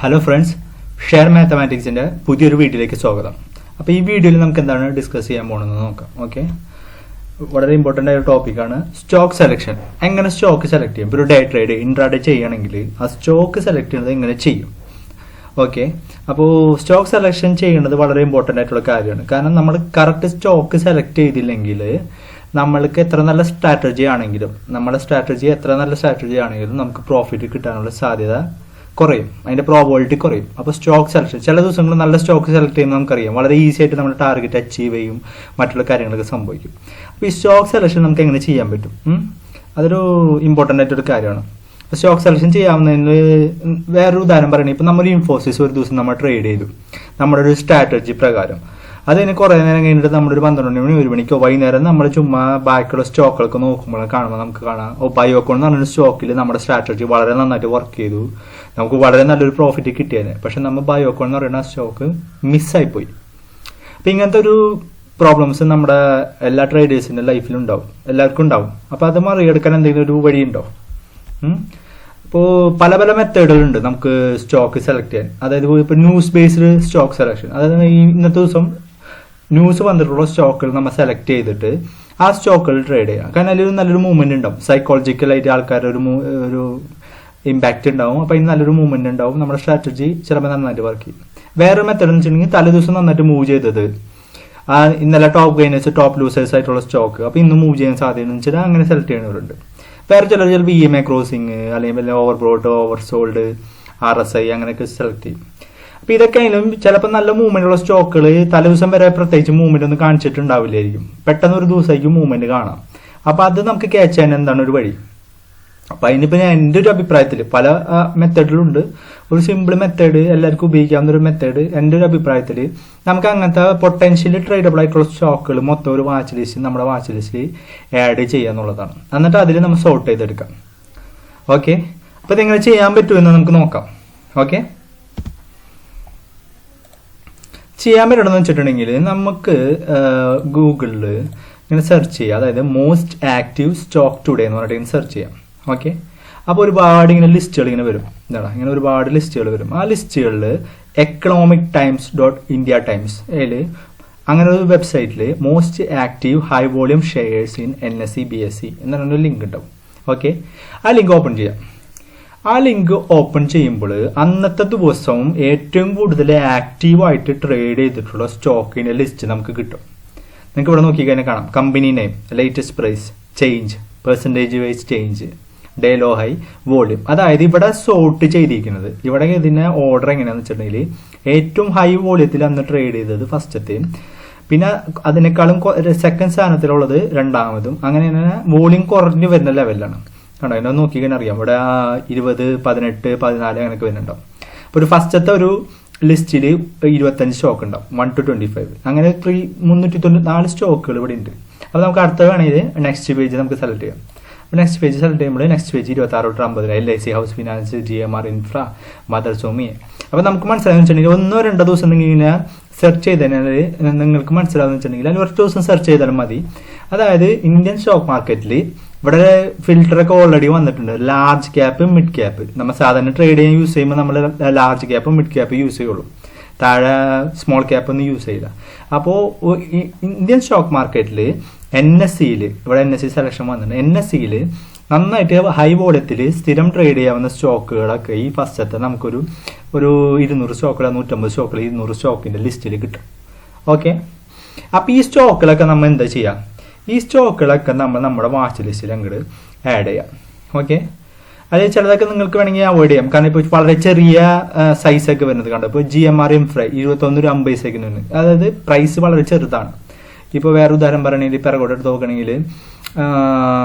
Hello friends, share മാത്തമാറ്റിക്സിൻ്റെ പുതിയൊരു വീഡിയോയിലേക്ക് സ്വാഗതം. അപ്പോൾ ഈ വീഡിയോയിൽ നമുക്ക് എന്താണ് ഡിസ്കസ് ചെയ്യാൻ പോകുന്നത് നോക്കാം. ഓക്കെ, വളരെ ഇമ്പോർട്ടൻ്റ് ആയ ഒരു ടോപ്പിക്കാണ് സ്റ്റോക്ക് സെലക്ഷൻ. എങ്ങനെ സ്റ്റോക്ക് സെലക്ട് ചെയ്യും? ഇപ്പോൾ ഒരു ഡേ ട്രേഡ് ഇൻട്രാഡേ ചെയ്യുകയാണെങ്കിൽ ആ സ്റ്റോക്ക് സെലക്ട് ചെയ്യുന്നത് എങ്ങനെ ചെയ്യും? ഓക്കെ, അപ്പോൾ സ്റ്റോക്ക് സെലക്ഷൻ ചെയ്യുന്നത് വളരെ ഇമ്പോർട്ടൻ്റ് ആയിട്ടുള്ള കാര്യമാണ്. കാരണം നമ്മൾ കറക്റ്റ് സ്റ്റോക്ക് സെലക്ട് ചെയ്തില്ലെങ്കിൽ നമ്മൾക്ക് എത്ര നല്ല സ്ട്രാറ്റജി ആണെങ്കിലും നമുക്ക് പ്രോഫിറ്റ് കിട്ടാനുള്ള സാധ്യത കുറയും, അതിന്റെ പ്രോബിലിറ്റി കുറയും. അപ്പോൾ സ്റ്റോക്ക് സെലക്ഷൻ ചില ദിവസങ്ങൾ നല്ല സ്റ്റോക്ക് സെലക്ട് ചെയ്യുന്നത് നമുക്കറിയാം, വളരെ ഈസി ആയിട്ട് നമ്മുടെ ടാർഗറ്റ് അച്ചീവ് ചെയ്യും, മറ്റുള്ള കാര്യങ്ങളൊക്കെ സംഭവിക്കും. അപ്പോൾ ഈ സ്റ്റോക്ക് സെലക്ഷൻ നമുക്ക് എങ്ങനെ ചെയ്യാൻ പറ്റും? അതൊരു ഇമ്പോർട്ടൻ്റ് ആയിട്ടൊരു കാര്യമാണ്. സ്റ്റോക്ക് സെലക്ഷൻ ചെയ്യാവുന്നതിന് വേറൊരു ഉദാഹരണം പറയുന്നത്, ഇപ്പം നമ്മൾ ഇൻഫോസിസ് ഒരു ദിവസം നമ്മൾ ട്രേഡ് ചെയ്തു നമ്മുടെ ഒരു സ്ട്രാറ്റജി പ്രകാരം. അതിന് കുറേ നേരം കഴിഞ്ഞിട്ട് നമ്മളൊരു 12 മണി 1 മണിക്കോ വൈകുന്നേരം നമ്മൾ ചുമ്മാ ബാക്കിയുള്ള സ്റ്റോക്കുകളൊക്കെ നോക്കുമ്പോൾ നമുക്ക് കാണാം ബയോക്കോൺ എന്ന് പറഞ്ഞൊരു സ്റ്റോക്കിൽ നമ്മുടെ സ്ട്രാറ്റജി വളരെ നന്നായിട്ട് വർക്ക് ചെയ്തു, നമുക്ക് വളരെ നല്ലൊരു പ്രോഫിറ്റ് കിട്ടിയത്. പക്ഷെ നമ്മൾ ബയോക്കോൺ എന്ന് പറയുന്ന സ്റ്റോക്ക് മിസ്സായിപ്പോയി. അപ്പം ഇങ്ങനത്തെ ഒരു പ്രോബ്ലംസ് നമ്മുടെ എല്ലാ ട്രേഡേഴ്സിൻ്റെ ലൈഫിലുണ്ടാവും, എല്ലാവർക്കും ഉണ്ടാവും. അപ്പോൾ അത് മറികടക്കാൻ എന്തെങ്കിലും ഒരു വഴിയുണ്ടോ? ഇപ്പോൾ പല പല മെത്തേഡുകളുണ്ട് നമുക്ക് സ്റ്റോക്ക് സെലക്ട് ചെയ്യാൻ. അതായത് ഇപ്പോൾ ന്യൂസ് ബേസ്ഡ് സ്റ്റോക്ക് സെലക്ഷൻ, അതായത് ഇന്നത്തെ ദിവസം ന്യൂസ് വന്നിട്ടുള്ള സ്റ്റോക്കുകൾ നമ്മൾ സെലക്ട് ചെയ്തിട്ട് ആ സ്റ്റോക്കുകൾ ട്രേഡ് ചെയ്യാം. കാരണം അതിൽ നല്ലൊരു മൂവ്മെന്റ് ഉണ്ടാവും, സൈക്കോളജിക്കലായിട്ട് ആൾക്കാരുടെ ഒരു ഇമ്പാക്റ്റ് ഉണ്ടാവും. അപ്പോൾ അതിന് നല്ലൊരു മൂവ്മെന്റ് ഉണ്ടാവും, നമ്മുടെ സ്ട്രാറ്റജി ചിലപ്പോൾ നന്നായിട്ട് വർക്ക് ചെയ്യും. വേറൊരു മെത്തേഡ് എന്ന് വെച്ചിട്ടുണ്ടെങ്കിൽ തലേ ദിവസം നന്നായിട്ട് മൂവ് ചെയ്തത്, ഇന്നലെ ടോപ്പ് ഗെയിനേഴ്സ് ടോപ്പ് ലൂസേഴ്സ് ആയിട്ടുള്ള സ്റ്റോക്ക്, അപ്പോൾ ഇന്ന് മൂവ് ചെയ്യാൻ സാധ്യത വെച്ചാൽ അങ്ങനെ സെലക്ട് ചെയ്യുന്നവരുണ്ട്. വേറെ ചിലപ്പോൾ EMA ക്രോസിങ് അല്ലെങ്കിൽ over brought, over sold, RSI അങ്ങനെയൊക്കെ സെലക്ട് ചെയ്യും. അപ്പോൾ ഇതൊക്കെ ആയാലും ചിലപ്പോൾ നല്ല മൂവ്മെന്റ് ഉള്ള സ്റ്റോക്കുകൾ തലേ ദിവസം വരെ പ്രത്യേകിച്ച് മൂവ്മെന്റ് ഒന്നും കാണിച്ചിട്ടുണ്ടാവില്ലായിരിക്കും, പെട്ടെന്ന് ഒരു ദിവസമായിരിക്കും മൂവ്മെന്റ് കാണാം. അപ്പോൾ അത് നമുക്ക് ക്യാച്ച് ചെയ്യാൻ എന്താണ് ഒരു വഴി? അപ്പം അതിനിപ്പോൾ ഞാൻ എൻ്റെ ഒരു അഭിപ്രായത്തിൽ പല മെത്തേഡിലുണ്ട്. ഒരു സിമ്പിൾ മെത്തേഡ്, എല്ലാവർക്കും ഉപയോഗിക്കാവുന്ന ഒരു മെത്തേഡ്, എൻ്റെ ഒരു അഭിപ്രായത്തിൽ നമുക്ക് അങ്ങനത്തെ പൊട്ടൻഷ്യലി ട്രേഡബിൾ ആയിട്ടുള്ള സ്റ്റോക്കുകൾ മൊത്തം ഒരു നമ്മുടെ വാച്ച് ലിസ്റ്റിൽ ആഡ് ചെയ്യുക എന്നുള്ളതാണ്. എന്നിട്ട് അതിൽ നമ്മൾ സോർട്ട് ചെയ്തെടുക്കാം. ഓക്കെ, അപ്പോൾ ഇതെങ്ങനെ ചെയ്യാൻ പറ്റുമെന്ന് നമുക്ക് നോക്കാം. ഓക്കെ, ചെയ്യാൻ പറ്റണമെന്ന് വെച്ചിട്ടുണ്ടെങ്കിൽ നമുക്ക് ഗൂഗിളിൽ ഇങ്ങനെ സെർച്ച് ചെയ്യാം, അതായത് മോസ്റ്റ് ആക്റ്റീവ് സ്റ്റോക്ക് ടുഡേ എന്ന് പറഞ്ഞിട്ട് സെർച്ച് ചെയ്യാം. ഓക്കെ, അപ്പോൾ ഒരുപാട് ഇങ്ങനെ ലിസ്റ്റുകൾ ഇങ്ങനെ വരും, ഇങ്ങനെ ഒരുപാട് ലിസ്റ്റുകൾ വരും. ആ ലിസ്റ്റുകളിൽ economic.times.india times അങ്ങനെ ഒരു വെബ്സൈറ്റിൽ most active high volume shares in NSE BSE എന്ന് പറഞ്ഞൊരു ലിങ്ക് ഉണ്ടാവും. ഓക്കെ, ആ ലിങ്ക് ഓപ്പൺ ചെയ്യാം. ആ ലിങ്ക് ഓപ്പൺ ചെയ്യുമ്പോൾ അന്നത്തെ ദിവസവും ഏറ്റവും കൂടുതൽ ആക്റ്റീവായിട്ട് ട്രേഡ് ചെയ്തിട്ടുള്ള സ്റ്റോക്കിൻ്റെ ലിസ്റ്റ് നമുക്ക് കിട്ടും. നിങ്ങൾക്ക് ഇവിടെ നോക്കിക്കഴിഞ്ഞാൽ കാണാം, company name, latest price, change, percentage wise change, day low high, volume. അതായത് ഇവിടെ സോർട്ട് ചെയ്തിരിക്കുന്നത്, ഇവിടെ ഇതിൻ്റെ ഓർഡർ എങ്ങനെയാണെന്ന് വെച്ചിട്ടുണ്ടെങ്കിൽ ഏറ്റവും ഹൈ വോളിയത്തിൽ അന്ന് ട്രേഡ് ചെയ്തത് ഫസ്റ്റത്തെയും, പിന്നെ അതിനേക്കാളും സെക്കൻഡ് സ്ഥാനത്തിലുള്ളത് രണ്ടാമതും, അങ്ങനെ വോളിയം കുറഞ്ഞു വരുന്ന ലെവലിലാണ്. കണ്ടോ, എന്നെ നോക്കിക്കാൻ അറിയാം, ഇവിടെ 20, 18, 14 അങ്ങനെയൊക്കെ വരുന്നുണ്ടാവും. അപ്പോൾ ഒരു ഫസ്റ്റത്തെ ഒരു ലിസ്റ്റിൽ 25 സ്റ്റോക്ക് ഉണ്ടാവും, 1 to 25, അങ്ങനെ 394 സ്റ്റോക്കുകൾ ഇവിടെ ഉണ്ട്. അപ്പോൾ നമുക്ക് അടുത്ത വേണമെങ്കിൽ നെക്സ്റ്റ് പേജ് നമുക്ക് സെലക്ട് ചെയ്യാം. നെക്സ്റ്റ് പേജ് സെലക്ട് ചെയ്യുമ്പോൾ next page 26-50 LIC, house finance, GMR infra, മദർസോമി. അപ്പോൾ നമുക്ക് മനസ്സിലാകുന്ന വെച്ചിട്ടുണ്ടെങ്കിൽ 1-2 ദിവസം ഇങ്ങനെ സെർച്ച് ചെയ്തതിനാൽ നിങ്ങൾക്ക് മനസ്സിലാകുന്ന വെച്ചിട്ടുണ്ടെങ്കിൽ അതിൽ 1 ദിവസം സെർച്ച് ചെയ്താലും മതി. അതായത് ഇന്ത്യൻ സ്റ്റോക്ക് മാർക്കറ്റിൽ ഇവിടെ ഫിൽറ്ററൊക്കെ ഓൾറെഡി വന്നിട്ടുണ്ട്. Large cap, mid cap. നമ്മൾ സാധാരണ ട്രേഡ് ചെയ്യാൻ യൂസ് ചെയ്യുമ്പോൾ നമ്മൾ large cap, mid cap use ചെയ്യുള്ളൂ, താഴെ സ്മോൾ ക്യാപ്പ് ഒന്നും യൂസ് ചെയ്യില്ല. അപ്പോൾ ഇന്ത്യൻ സ്റ്റോക്ക് മാർക്കറ്റിൽ NSEയിൽ ഇവിടെ NSE സെലക്ഷൻ വന്നിട്ടുണ്ട്. NSEയിൽ നന്നായിട്ട് ഹൈ വോളിയത്തിൽ സ്ഥിരം ട്രേഡ് ചെയ്യാവുന്ന സ്റ്റോക്കുകളൊക്കെ ഈ ഫസ്റ്റത്തെ നമുക്കൊരു 200 സ്റ്റോക്കുകൾ, 150 സ്റ്റോക്കുകൾ, 200 സ്റ്റോക്കിൻ്റെ ലിസ്റ്റിൽ കിട്ടും. ഓക്കെ, അപ്പോൾ ഈ സ്റ്റോക്കുകളൊക്കെ നമ്മൾ എന്താ ചെയ്യുക? ഈ സ്റ്റോക്കുകളൊക്കെ നമ്മൾ നമ്മുടെ വാച്ച് ലിസ്റ്റിൽ അങ്ങോട്ട് ആഡ് ചെയ്യാം. ഓക്കെ, അത് ചിലതൊക്കെ നിങ്ങൾക്ക് വേണമെങ്കിൽ അവോയ്ഡ് ചെയ്യാം. കാരണം ഇപ്പോൾ വളരെ ചെറിയ സൈസൊക്കെ വരുന്നത് കണ്ടോ, ഇപ്പോൾ GMR ഇൻഫ്ര 21 സെക്കൻഡിന്, അതായത് പ്രൈസ് വളരെ ചെറുതാണ്. ഇപ്പോൾ വേറെ ഉദാഹരണം പറയണമെങ്കിൽ പിറകോട്ട് എടുത്ത് നോക്കണമെങ്കിൽ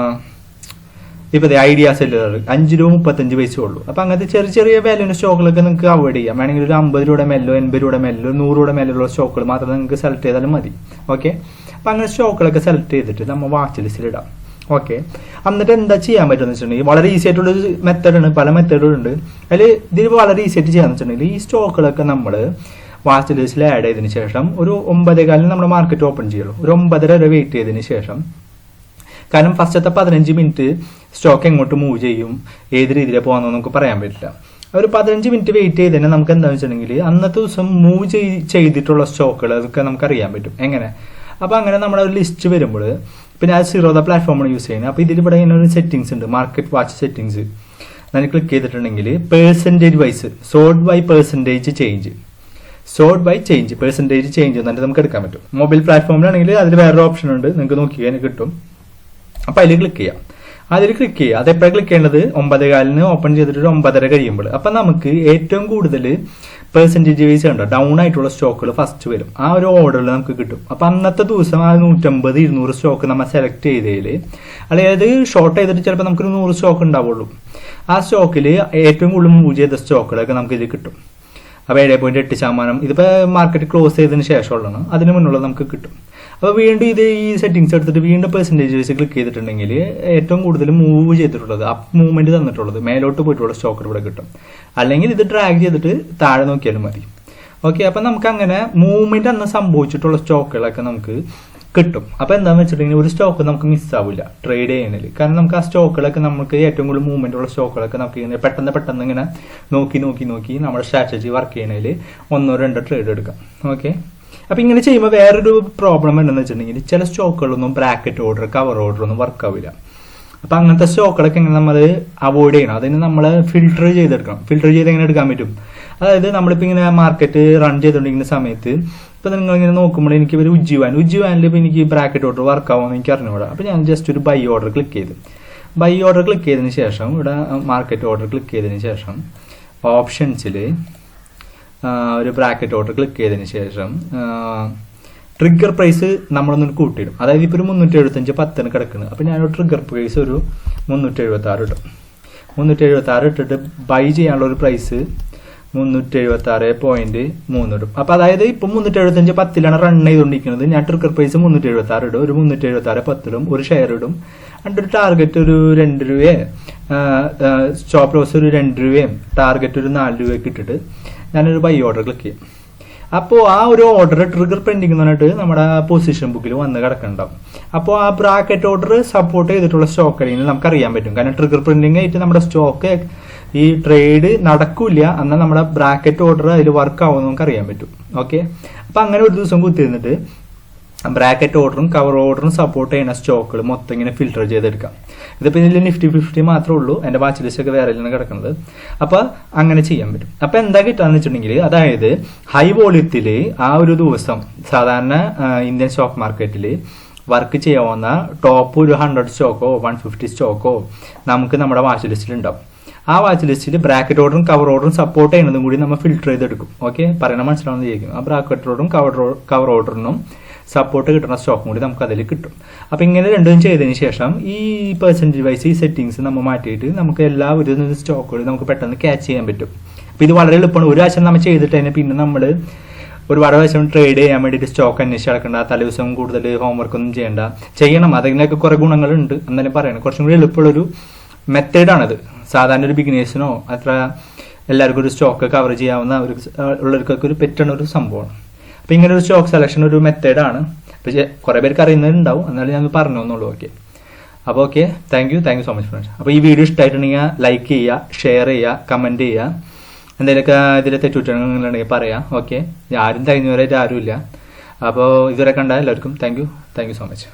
ഇപ്പോൾ ഐഡിയ സെല്ലുകൾ 5 രൂപ 35 പൈസ ഉള്ളൂ. അപ്പോൾ അങ്ങനത്തെ ചെറിയ ചെറിയ വാല്യൂവിൻ്റെ സ്റ്റോക്കുകളൊക്കെ നിങ്ങൾക്ക് അവോയ്ഡ് ചെയ്യാം. വേണമെങ്കിൽ ഒരു 50 രൂപയുടെ മേലോ 80 രൂപയുടെ മേലോ 100 രൂപയുടെ മേലുള്ള സ്റ്റോക്കുകൾ മാത്രം നിങ്ങൾക്ക് സെലക്ട് ചെയ്താലും മതി. ഓക്കെ, അപ്പം അങ്ങനെ സ്റ്റോക്കുകളൊക്കെ സെലക്ട് ചെയ്തിട്ട് നമ്മൾ വാച്ച് ലിസ്റ്റിൽ ഇടാം. ഓക്കെ, എന്നിട്ട് എന്താ ചെയ്യാൻ പറ്റുമെന്ന് വെച്ചിട്ടുണ്ടെങ്കിൽ വളരെ ഈസി ആയിട്ടുള്ളൊരു മെത്തേഡാണ്, പല മെത്തേഡുകളുണ്ട്. അതിൽ ഇതിൽ വളരെ ഈസി ആയിട്ട് ചെയ്യാന്ന് വെച്ചിട്ടുണ്ടെങ്കിൽ ഈ സ്റ്റോക്കുകളൊക്കെ നമ്മൾ വാച്ച് ലിസ്റ്റിൽ ആഡ് ചെയ്തതിന് ശേഷം ഒരു 9:15 നമ്മുടെ മാർക്കറ്റ് ഓപ്പൺ ചെയ്യുള്ളൂ. ഒരു 9:30 വരെ വെയിറ്റ് ചെയ്തതിന് ശേഷം, കാരണം ഫസ്റ്റത്തെ 15 മിനിറ്റ് സ്റ്റോക്ക് എങ്ങോട്ട് മൂവ് ചെയ്യും, ഏത് രീതിയിൽ പോകാമെന്ന് നമുക്ക് പറയാൻ പറ്റില്ല. ഒരു 15 മിനിറ്റ് വെയിറ്റ് ചെയ്ത് തന്നെ നമുക്ക് എന്താണെന്ന് വെച്ചിട്ടുണ്ടെങ്കിൽ അന്നത്തെ ദിവസം മൂവ് ചെയ്തിട്ടുള്ള സ്റ്റോക്കുകൾ അതൊക്കെ നമുക്ക് അറിയാൻ പറ്റും. എങ്ങനെ? അപ്പോൾ അങ്ങനെ നമ്മുടെ ഒരു ലിസ്റ്റ് വരുമ്പോൾ പിന്നെ അത് സീറോദ പ്ലാറ്റ്ഫോമാണ് യൂസ് ചെയ്യുന്നത്. അപ്പോൾ ഇതിലിവിടെ ഇങ്ങനെ ഒരു സെറ്റിംഗ്സ് ഉണ്ട്, മാർക്കറ്റ് വാച്ച് സെറ്റിംഗ്സ്. ഞാൻ ക്ലിക്ക് ചെയ്തിട്ടുണ്ടെങ്കിൽ percentage wise sort by percentage change എന്നിട്ട് നമുക്ക് എടുക്കാൻ പറ്റും. മൊബൈൽ പ്ലാറ്റ്ഫോമിലാണെങ്കിൽ അതിൽ വേറൊരു ഓപ്ഷൻ ഉണ്ട്, നിങ്ങൾക്ക് നോക്കിയാൽ കിട്ടും. അപ്പോൾ അതിൽ ക്ലിക്ക് ചെയ്യാം. അതിൽ ക്ലിക്ക് ചെയ്യുക. അതെപ്പോഴാണ് ക്ലിക്ക് ചെയ്യേണ്ടത്? 9:15 ഓപ്പൺ ചെയ്തിട്ട് ഒരു 9:30 കഴിയുമ്പോൾ. അപ്പം നമുക്ക് ഏറ്റവും കൂടുതൽ പെർസെൻറ്റേജ് വൈസ് കണ്ടോ ഡൗൺ ആയിട്ടുള്ള സ്റ്റോക്കുകൾ ഫസ്റ്റ് വരും. ആ ഒരു ഓർഡറിൽ നമുക്ക് കിട്ടും. അപ്പം അന്നത്തെ ദിവസം ആ 150-200 സ്റ്റോക്ക് നമ്മൾ സെലക്ട് ചെയ്തതിൽ, അതായത് ഷോർട്ട് ചെയ്തിട്ട് ചിലപ്പോൾ നമുക്കൊരു 100 സ്റ്റോക്ക് ഉണ്ടാവുള്ളൂ. ആ സ്റ്റോക്കിൽ ഏറ്റവും കൂടുതൽ മൂവ് ചെയ്ത സ്റ്റോക്കുകളൊക്കെ നമുക്ക് ഇതിൽ കിട്ടും. അപ്പോൾ 7.8%. ഇതിപ്പോൾ മാർക്കറ്റ് ക്ലോസ് ചെയ്തതിന് ശേഷമുള്ളതാണ്, അതിന് മുന്നുള്ള നമുക്ക് കിട്ടും. അപ്പോൾ വീണ്ടും ഇത് ഈ സെറ്റിംഗ്സ് എടുത്തിട്ട് വീണ്ടും പെർസെൻറ്റേജ് വൈസ് ക്ലിക്ക് ചെയ്തിട്ടുണ്ടെങ്കിൽ ഏറ്റവും കൂടുതൽ മൂവ് ചെയ്തിട്ടുള്ളത്, അപ്പ് മൂവ്മെന്റ് തന്നിട്ടുള്ളത്, മേലോട്ട് പോയിട്ടുള്ള സ്റ്റോക്ക് ഇവിടെ കിട്ടും. അല്ലെങ്കിൽ ഇത് ഡ്രാഗ് ചെയ്തിട്ട് താഴെ നോക്കിയാലും മതി. ഓക്കെ, അപ്പം നമുക്ക് അങ്ങനെ മൂവ്മെന്റ് അന്ന് സംഭവിച്ചിട്ടുള്ള സ്റ്റോക്കുകളൊക്കെ നമുക്ക് കിട്ടും. അപ്പോൾ എന്താണെന്ന് വെച്ചിട്ടുണ്ടെങ്കിൽ ഒരു സ്റ്റോക്ക് നമുക്ക് മിസ്സാവില്ല ട്രേഡ് ചെയ്യുന്നതിൽ. കാരണം നമുക്ക് ആ സ്റ്റോക്കുകളൊക്കെ നമുക്ക് ഏറ്റവും കൂടുതൽ മൂവ്മെന്റ് ഉള്ള സ്റ്റോക്കുകളൊക്കെ നമുക്ക് ഇങ്ങനെ പെട്ടെന്ന് ഇങ്ങനെ നോക്കി നമ്മുടെ സ്ട്രാറ്റജി വർക്ക് ചെയ്യുന്നതിൽ 1-2 ട്രേഡ് എടുക്കാം. ഓക്കെ, അപ്പം ഇങ്ങനെ ചെയ്യുമ്പോൾ വേറൊരു പ്രോബ്ലം എന്താണെന്ന് വെച്ചിട്ടുണ്ടെങ്കിൽ ചില സ്റ്റോക്കുകളൊന്നും ബ്രാക്കറ്റ് ഓർഡർ, കവർ ഓർഡർ ഒന്നും വർക്ക് ആവില്ല. അപ്പം അങ്ങനത്തെ സ്റ്റോക്കുകളൊക്കെ എങ്ങനെ നമ്മൾ അവോയ്ഡ് ചെയ്യണം? അതിന് നമ്മൾ ഫിൽട്ടർ ചെയ്തെടുക്കണം. ഫിൽട്ടർ ചെയ്ത് എങ്ങനെ എടുക്കാൻ പറ്റും? അതായത് നമ്മളിപ്പോൾ ഇങ്ങനെ മാർക്കറ്റ് റൺ ചെയ്തുകൊണ്ടിരിക്കുന്ന സമയത്ത് ഇപ്പം നിങ്ങളിങ്ങനെ നോക്കുമ്പോൾ എനിക്ക് ഒരു ഉജ്ജീവാനിൽ ഇപ്പോൾ എനിക്ക് ബ്രാക്കറ്റ് ഓർഡർ വർക്ക് ആവുമെന്ന് എനിക്ക് അറിഞ്ഞുകൂടാ. അപ്പോൾ ഞാൻ ജസ്റ്റ് ഒരു ബൈ ഓർഡർ ക്ലിക്ക് ചെയ്തതിന് ശേഷം ഇവിടെ മാർക്കറ്റ് ഓർഡർ ക്ലിക്ക് ചെയ്തതിന് ശേഷം ഓപ്ഷൻസിൽ ഒരു ബ്രാക്കറ്റ് ഓർഡർ ക്ലിക്ക് ചെയ്തതിന് ശേഷം ട്രിഗർ പ്രൈസ് നമ്മളൊന്ന് കൂട്ടിയിടും. അതായത് ഇപ്പോൾ ഒരു 375.10 കിടക്കുന്നത്. അപ്പോൾ ഞാനൊരു ട്രിഗർ പ്രൈസ് ഒരു 376 ഇടും. 376 ഇട്ടിട്ട് ബൈ ചെയ്യാനുള്ള ഒരു പ്രൈസ് 376.3 ഇടും. അപ്പോൾ അതായത് ഇപ്പം 375.10 റൺ ചെയ്തുകൊണ്ടിരിക്കുന്നത്. ഞാൻ ട്രിഗർ പ്രൈസ് 376 ഇടും, ഒരു 376.10 ഇടും, ഒരു ഷെയർ ഇടും. എന്നിട്ട് ഒരു ടാർഗറ്റ് ഒരു 2 രൂപയെ, സ്റ്റോപ്പ് ലോസ് ഒരു 2 രൂപയും, ടാർഗറ്റ് ഒരു 4 രൂപയൊക്കെ ഇട്ടിട്ട് ഞാനൊരു ബൈ ഓർഡർ ക്ലിക്ക് ചെയ്യും. അപ്പോൾ ആ ഒരു ഓർഡർ ട്രിഗർ പെൻഡിങ് എന്ന് പറഞ്ഞിട്ട് നമ്മുടെ പൊസിഷൻ ബുക്കിൽ വന്ന് കിടക്കുന്നുണ്ടാവും. അപ്പോൾ ആ ബ്രാക്കറ്റ് ഓർഡർ സപ്പോർട്ട് ചെയ്തിട്ടുള്ള സ്റ്റോക്ക് അല്ലെങ്കിൽ നമുക്ക് അറിയാൻ പറ്റും. കാരണം ട്രിഗർ പെൻഡിങ് ആയിട്ട് നമ്മുടെ സ്റ്റോക്ക് ഈ ട്രേഡ് നടക്കില്ല, എന്നാൽ നമ്മുടെ ബ്രാക്കറ്റ് ഓർഡർ അതിൽ വർക്ക് ആവുമെന്ന് നമുക്ക് അറിയാൻ പറ്റും. ഓക്കെ, അപ്പം അങ്ങനെ ഒരു ദിവസം കുത്തിരുന്നിട്ട് ബ്രാക്കറ്റ് ഓർഡറും കവർ ഓർഡറും സപ്പോർട്ട് ചെയ്യുന്ന സ്റ്റോക്കുകൾ മൊത്തം ഇങ്ങനെ ഫിൽട്ടർ ചെയ്തെടുക്കാം. ഇതിപ്പോൾ ഇതിൽ Nifty 50 മാത്രമേ ഉള്ളൂ, എൻ്റെ വാച്ച് ലിസ്റ്റ് ഒക്കെ വേറെ കിടക്കുന്നത്. അപ്പോൾ അങ്ങനെ ചെയ്യാൻ പറ്റും. അപ്പോൾ എന്താ കിട്ടാന്ന് വെച്ചിട്ടുണ്ടെങ്കിൽ, അതായത് ഹൈ വോളിയത്തിൽ ആ ഒരു ദിവസം സാധാരണ ഇന്ത്യൻ സ്റ്റോക്ക് മാർക്കറ്റിൽ വർക്ക് ചെയ്യാവുന്ന ടോപ്പ് ഒരു 100 സ്റ്റോക്കോ 150 സ്റ്റോക്കോ നമുക്ക് നമ്മുടെ വാച്ച് ലിസ്റ്റിൽ ഉണ്ടാവും. ആ വാച്ച് ലിസ്റ്റിൽ ബ്രാക്കറ്റ് ഓർഡറും കവർ ഓർഡറും സപ്പോർട്ട് ചെയ്യുന്നതും കൂടി നമ്മൾ ഫിൽട്ടർ ചെയ്തെടുക്കും. ഓക്കെ, പറയണ മനസ്സിലാവുന്ന ചോദിക്കും. ആ ബ്രാക്കറ്റ് ഓർഡറും കവർ ഓർഡറിനും സപ്പോർട്ട് കിട്ടുന്ന സ്റ്റോക്കും കൂടി നമുക്ക് അതിൽ കിട്ടും. അപ്പം ഇങ്ങനെ രണ്ടും ചെയ്തതിന് ശേഷം ഈ പെർസെൻറ്റേജ് വൈസ് ഈ സെറ്റിംഗ്സ് നമ്മൾ മാറ്റിയിട്ട് നമുക്ക് എല്ലാ ഒരു സ്റ്റോക്കുകളും നമുക്ക് പെട്ടെന്ന് ക്യാച്ച് ചെയ്യാൻ പറ്റും. അപ്പോൾ ഇത് വളരെ എളുപ്പമാണ്. ഒരു ആഴ്ച നമ്മൾ ചെയ്തിട്ട് തന്നെ പിന്നെ നമ്മൾ ഒരുപാട് പ്രാവശ്യം ട്രേഡ് ചെയ്യാൻ വേണ്ടിയിട്ട് സ്റ്റോക്ക് അന്വേഷിച്ച് നടക്കേണ്ട, തലേദിവസം കൂടുതൽ ഹോംവർക്ക് ഒന്നും ചെയ്യണം. അതിനൊക്കെ കുറേ ഗുണങ്ങളുണ്ട് എന്നാലും പറയണം. കുറച്ചും കൂടി എളുപ്പമുള്ളൊരു മെത്തേഡാണിത്. സാധാരണ ഒരു ബിഗിനേഴ്സിനോ അത്ര എല്ലാവർക്കും ഒരു സ്റ്റോക്ക് കവർ ചെയ്യാവുന്ന ഉള്ളവർക്കൊക്കെ ഒരു പറ്റുന്ന ഒരു സംഭവമാണ്. അപ്പോൾ ഇങ്ങനെ ഒരു സ്റ്റോക്ക് സെലക്ഷൻ ഒരു മെത്തേഡാണ്. പക്ഷേ കുറേ പേർക്ക് അറിയുന്നവരുണ്ടാവും, എന്നാലും ഞാൻ പറഞ്ഞു എന്നുള്ളൂ. ഓക്കെ, അപ്പോൾ okay, thank you so much friends. അപ്പോൾ ഈ വീഡിയോ ഇഷ്ടമായിട്ടുണ്ടെങ്കിൽ ലൈക്ക് ചെയ്യുക, ഷെയർ ചെയ്യുക, കമൻറ്റ് ചെയ്യുക. എന്തെങ്കിലുമൊക്കെ ഇതിൽ തെറ്റുകുറ്റങ്ങളുണ്ടെങ്കിൽ പറയാം. ഓക്കെ, ആരും തകഞ്ഞവരായിട്ട് ആരുമില്ല. അപ്പോൾ ഇതുവരെ കണ്ട എല്ലാവർക്കും താങ്ക് യു സോ മച്ച്.